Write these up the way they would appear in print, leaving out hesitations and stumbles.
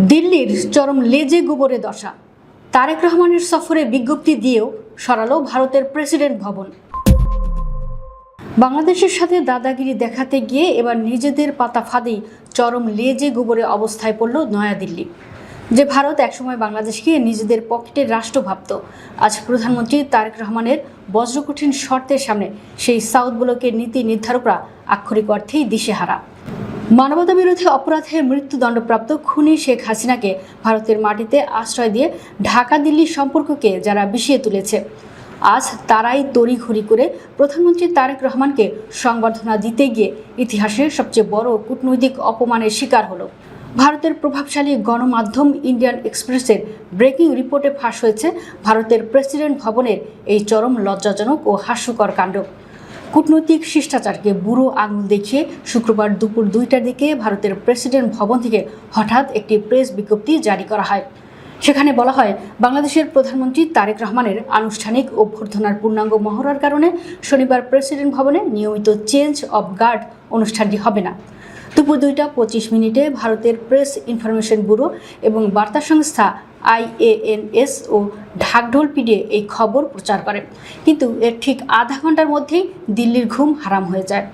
দিল্লির চরম লেজে গোবরে দশা। তারেক রহমানের সফরে বিজ্ঞপ্তি দিয়েও সরালো ভারতের প্রেসিডেন্ট ভবন। বাংলাদেশের সাথে দাদাগিরি দেখাতে গিয়ে এবার নিজেদের পাতা ফাঁদেই চরম লেজে গোবরে অবস্থায় পড়ল নয়াদিল্লি। যে ভারত একসময় বাংলাদেশকে নিজেদের পকেটের রাষ্ট্র ভাবত, আজ প্রধানমন্ত্রী তারেক রহমানের বজ্রকঠিন শর্তের সামনে সেই সাউথ ব্লকের নীতি নির্ধারকরা আক্ষরিক অর্থেই দিশেহারা। মানবতা বিরোধী অপরাধে মৃত্যুদণ্ডপ্রাপ্ত খুনি শেখ হাসিনাকে ভারতের মাটিতে আশ্রয় দিয়ে ঢাকা দিল্লির সম্পর্ককে যারা বিষিয়ে তুলেছে, আজ তারাই তড়িঘড়ি করে প্রধানমন্ত্রী তারেক রহমানকে সংবর্ধনা দিতে গিয়ে ইতিহাসের সবচেয়ে বড় কূটনৈতিক অপমানের শিকার হলো। ভারতের প্রভাবশালী গণমাধ্যম ইন্ডিয়ান এক্সপ্রেসের ব্রেকিং রিপোর্টে ফাঁস হয়েছে ভারতের প্রেসিডেন্ট ভবনের এই চরম লজ্জাজনক ও হাস্যকর কাণ্ড। কূটনৈতিক শিষ্টাচারকে বুড়ো আঙুল দেখিয়ে শুক্রবার দুপুর 2টার দিকে ভারতের প্রেসিডেন্ট ভবন থেকে হঠাৎ একটি প্রেস বিজ্ঞপ্তি জারি করা হয়। সেখানে বলা হয়, বাংলাদেশের প্রধানমন্ত্রী তারেক রহমানের আনুষ্ঠানিক অভ্যর্থনার পূর্ণাঙ্গ মহড়ার কারণে শনিবার প্রেসিডেন্ট ভবনে নিয়মিত চেঞ্জ অব গার্ড অনুষ্ঠানটি হবে না। দুপুর 2টা 25 ভারতের প্রেস ইনফরমেশন ব্যুরো এবং বার্তা সংস্থা IANS ও ঢাকঢোল পিটিয়ে এই খবর প্রচার করে, কিন্তু এর ঠিক আধা ঘন্টার মধ্যেই দিল্লির ঘুম হারাম হয়ে যায়।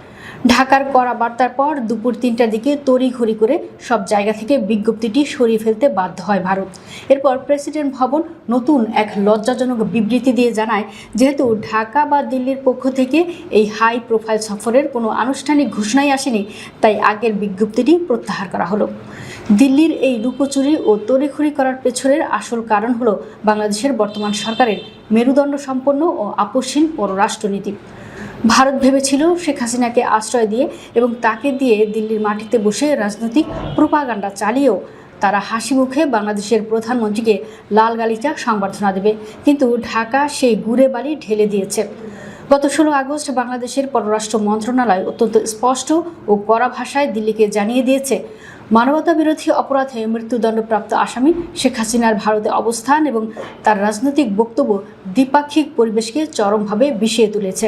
ঢাকার কড়া বার্তার পর দুপুর 3টার দিকে তড়িঘড়ি করে সব জায়গা থেকে বিজ্ঞপ্তিটি সরিয়ে ফেলতে বাধ্য হয় ভারত। এরপর প্রেসিডেন্ট ভবন নতুন এক লজ্জাজনক বিবৃতি দিয়ে জানায়, যেহেতু ঢাকা বা দিল্লির পক্ষ থেকে এই হাই প্রোফাইল সফরের কোনো আনুষ্ঠানিক ঘোষণাই আসেনি, তাই আগের বিজ্ঞপ্তিটি প্রত্যাহার করা হলো। দিল্লির এই লুকোচুরি ও তড়িঘড়ি করার পেছনের আসল কারণ হলো বাংলাদেশের বর্তমান সরকারের মেরুদণ্ড সম্পন্ন ও আপোষহীন পররাষ্ট্রনীতি। ভারত ভেবেছিল শেখ হাসিনাকে আশ্রয় দিয়ে এবং তাকে দিয়ে দিল্লির মাটিতে বসে রাজনৈতিক প্রোপাগান্ডা চালিয়েও তারা হাসি মুখে বাংলাদেশের প্রধানমন্ত্রীকে লাল গালিচা সংবর্ধনা দেবে, কিন্তু ঢাকা সেই গুড়ে বালি ঢেলে দিয়েছে। গত 16 আগস্ট বাংলাদেশের পররাষ্ট্র মন্ত্রণালয় অত্যন্ত স্পষ্ট ও কড়া ভাষায় দিল্লিকে জানিয়ে দিয়েছে, মানবতা বিরোধী অপরাধে মৃত্যুদণ্ডপ্রাপ্ত আসামি শেখ হাসিনার ভারতে অবস্থান এবং তার রাজনৈতিক বক্তব্য দ্বিপাক্ষিক পরিবেশকে চরমভাবে বিষিয়ে তুলেছে।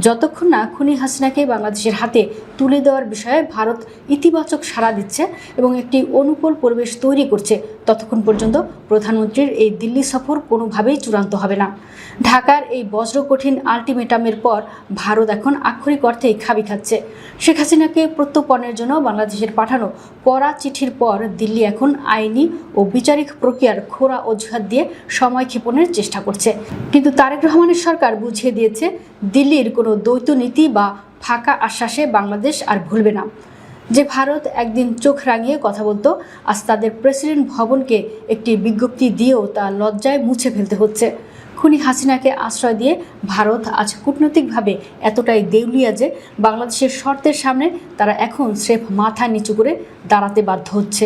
যতক্ষণ না খুনি হাসিনাকে বাংলাদেশের হাতে তুলে দেওয়ার বিষয়ে ভারত ইতিবাচক সাড়া দিচ্ছে এবং একটি অনুকূল পরিবেশ তৈরি করছে, ততক্ষণ পর্যন্ত প্রধানমন্ত্রীর এই দিল্লি সফর কোনোভাবেই চূড়ান্ত হবে না। ঢাকার এই বজ্রকঠিন আলটিমেটামের পর ভারত এখন আক্ষরিক অর্থেই খাবি খাচ্ছে। শেখ হাসিনাকে প্রত্যর্পণের জন্য বাংলাদেশের পাঠানো কড়া চিঠির পর দিল্লি এখন আইনি ও বিচারিক প্রক্রিয়ার খোঁড়া অজুহাত দিয়ে সময় ক্ষেপণের চেষ্টা করছে, কিন্তু তারেক রহমানের সরকার বুঝিয়ে দিয়েছে, দিল্লির কোনো দ্বৈত নীতি বা ফাঁকা আশ্বাসে বাংলাদেশ আর ভুলবে না। যে ভারত একদিন চোখ রাঙিয়ে কথা বলতো, আজ তাদের প্রেসিডেন্ট ভবনকে একটি বিজ্ঞপ্তি দিয়েও তা লজ্জায় মুছে ফেলতে হচ্ছে। খুনি হাসিনাকে আশ্রয় দিয়ে ভারত আজ কূটনৈতিকভাবে এতটাই দেউলিয়া যে বাংলাদেশের শর্তের সামনে তারা এখন স্রেফ মাথা নিচু করে দাঁড়াতে বাধ্য হচ্ছে।